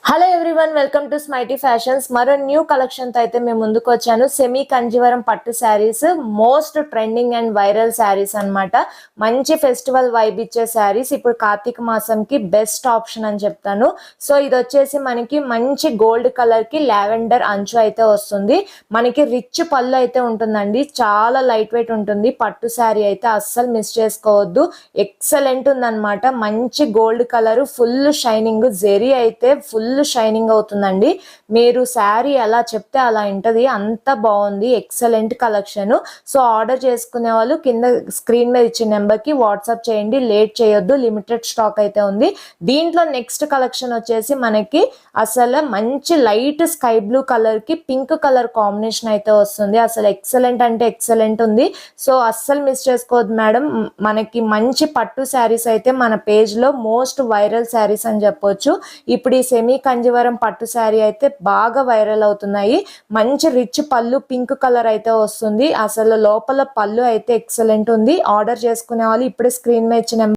Hello everyone, welcome to Smiti fashions. మరో new collection తో అయితే మేము ముందుకు వచ్చాను. సెమీ కంజీవరం పట్టు saris, most trending and viral saris అన్నమాట. మంచి ఫెస్టివల్ వైబ్ ఇచ్చే శారీస్ ఇప్పుడు కార్తీక మాసంకి బెస్ట్ ఆప్షన్ అని చెప్తాను. సో ఇది వచ్చేసి మనకి మంచి గోల్డ్ కలర్ కి లావెండర్ అంచు అయితే వస్తుంది. మనకి రిచ్ పళ్ళు అయితే ఉంటుందండి. చాలా లైట్ వెయిట్ ఉంటుంది. పట్టు శారీ అయితే అస్సలు మిస్ చేసుకోవద్దు. ఎక్సలెంట్ ఉందన్నమాట. మంచి గోల్డ్ కలర్, ఫుల్ షైనింగ్, జెరీ అయితే ఫుల్ షైనింగ్ అవుతుందండి. మీరు శారీ ఎలా చెప్తే అలా ఉంటది. అంత బాగుంది. Excellent collection. సో ఆర్డర్ చేసుకునే వాళ్ళు కింద స్క్రీన్ మీద ఇచ్చిన నెంబర్ కి వాట్సాప్ చేయండి. లేట్ చేయొద్దు. లిమిటెడ్ స్టాక్ అయితే ఉంది. దీంట్లో నెక్స్ట్ కలెక్షన్ వచ్చేసి మనకి అసలు మంచి లైట్ స్కై బ్లూ కలర్ కి పింక్ కలర్ కాంబినేషన్ అయితే వస్తుంది. అసలు ఎక్సలెంట్ అంటే ఎక్సలెంట్ ఉంది. సో అస్సలు మిస్ చేసుకోవద్దు మేడం. మనకి మంచి పట్టు శారీస్ అయితే మన పేజ్ లో మోస్ట్ వైరల్ శారీస్ అని చెప్పొచ్చు. ఇప్పుడు ఈ సెమీ కంజీవరం పట్టు శారీ అయితే బాగా వైరల్ అవుతున్నాయి. మంచి రిచ్ పళ్ళు, పింక్ కలర్ అయితే వస్తుంది. అసలు లోపల పళ్ళు అయితే ఎక్సలెంట్ ఉంది. ఆర్డర్ చేసుకునే వాళ్ళు ఇప్పుడే స్క్రీన్ మీద ఇచ్చిన